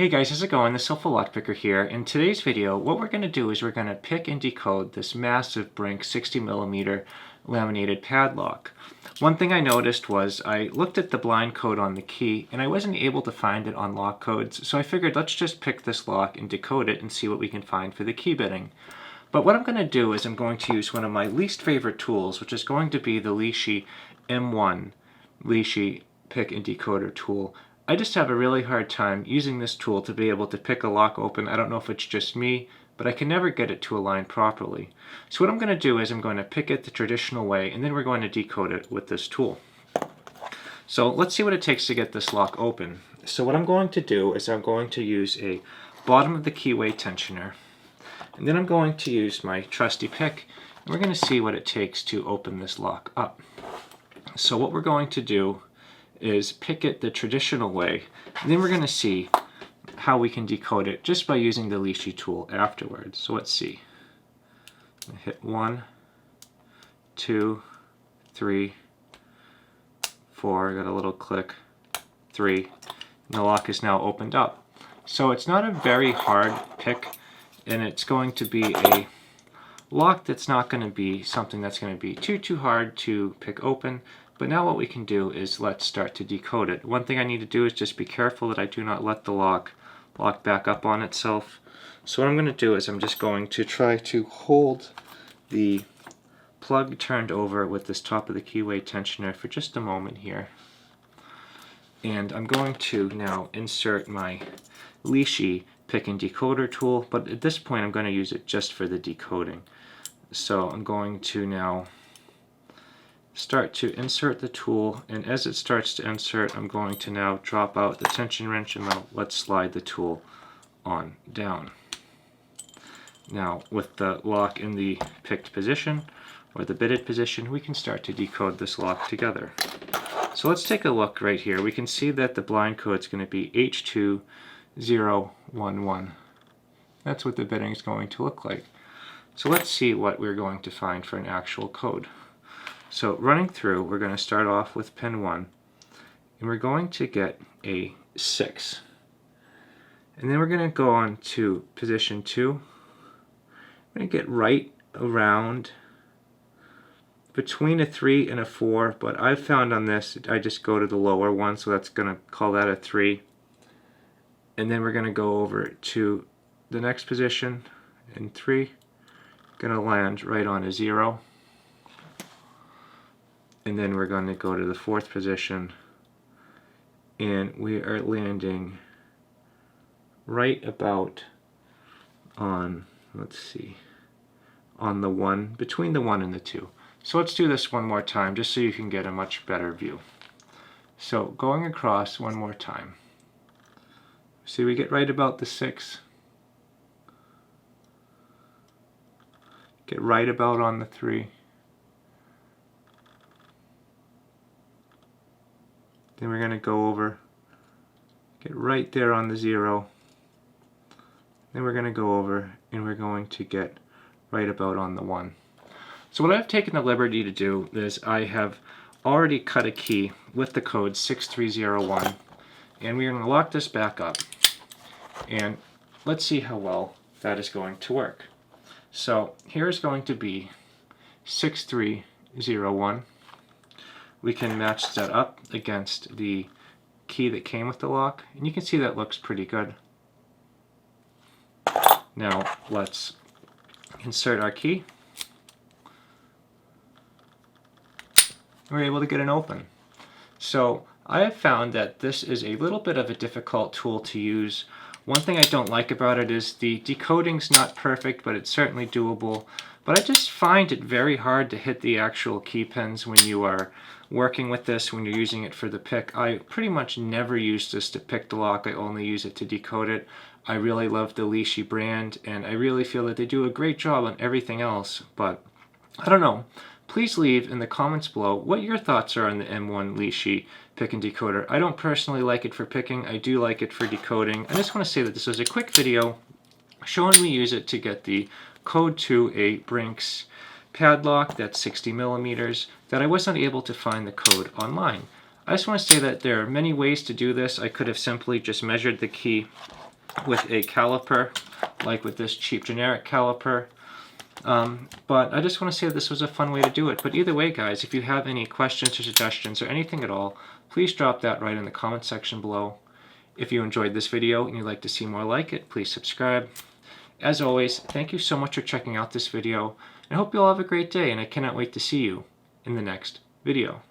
Hey guys, how's it going? This is HelpfulLockPicker here. In today's video, what we're going to do is we're going to pick and decode this massive Brinks 60mm laminated padlock. One thing I noticed was I looked at the blind code on the key and I wasn't able to find it on lock codes, so I figured let's just pick this lock and decode it and see what we can find for the key bitting. But what I'm going to do is I'm going to use one of my least favorite tools, which is going to be the Lishi M1 Lishi pick and decoder tool. I just have a really hard time using this tool to be able to pick a lock open. I don't know if it's just me, but I can never get it to align properly. So what I'm going to do is I'm going to pick it the traditional way, and then we're going to decode it with this tool. So let's see what it takes to get this lock open. So what I'm going to do is I'm going to use a bottom of the keyway tensioner, and then I'm going to use my trusty pick, and we're going to see what it takes to open this lock up. So what we're going to do is pick it the traditional way, and then we're going to see how we can decode it just by using the Lishi tool afterwards. So let's see. Hit 1, 2, 3, 4, got a little click, 3, and the lock is now opened up. So it's not a very hard pick, and it's going to be a lock that's not going to be something that's going to be too hard to pick open. But now what we can do is let's start to decode it. One thing I need to do is just be careful that I do not let the lock back up on itself. So what I'm going to do is I'm just going to try to hold the plug turned over with this top of the keyway tensioner for just a moment here. And I'm going to now insert my Lishi pick and decoder tool, but at this point I'm going to use it just for the decoding. So I'm going to now start to insert the tool, and as it starts to insert, I'm going to now drop out the tension wrench and now let's slide the tool on down. Now with the lock in the picked position or the bitted position, we can start to decode this lock together. So let's take a look right here. We can see that the blind code is going to be H2011. That's what the bitting is going to look like. So let's see what we're going to find for an actual code. So running through, we're going to start off with pin 1, and we're going to get a 6. And then we're going to go on to position 2. We're going to get right around between a 3 and a 4, but I've found on this, I just go to the lower one, so that's going to call that a 3. And then we're going to go over to the next position in 3, going to land right on a 0. And then we're going to go to the 4th position, and we are landing right about on, let's see, on the 1, between the 1 and the 2. So let's do this one more time just so you can get a much better view. So going across one more time. See, we get right about the 6. Get right about on the 3. Then we're going to go over, get right there on the 0. Then we're going to go over and we're going to get right about on the 1. So what I've taken the liberty to do is I have already cut a key with the code 6301, and we're going to lock this back up. And let's see how well that is going to work. So here is going to be 6301. We can match that up against the key that came with the lock, and you can see that looks pretty good. Now let's insert our key. We're able to get an open. So I have found that this is a little bit of a difficult tool to use. One thing I don't like about it is the decoding's not perfect, but it's certainly doable. But I just find it very hard to hit the actual key pins when you are working with this, when you're using it for the pick. I pretty much never use this to pick the lock, I only use it to decode it. I really love the Lishi brand, and I really feel that they do a great job on everything else, but I don't know. Please leave in the comments below what your thoughts are on the M1 Lishi pick and decoder. I don't personally like it for picking, I do like it for decoding. I just want to say that this was a quick video showing me use it to get the code to a Brinks padlock that's 60 millimeters that I wasn't able to find the code online. I just want to say that there are many ways to do this. I could have simply just measured the key with a caliper, like with this cheap generic caliper. But I just want to say that this was a fun way to do it. But either way, guys, if you have any questions or suggestions or anything at all, please drop that right in the comment section below. If you enjoyed this video and you'd like to see more like it, please subscribe. As always, thank you so much for checking out this video, and I hope you all have a great day, and I cannot wait to see you in the next video.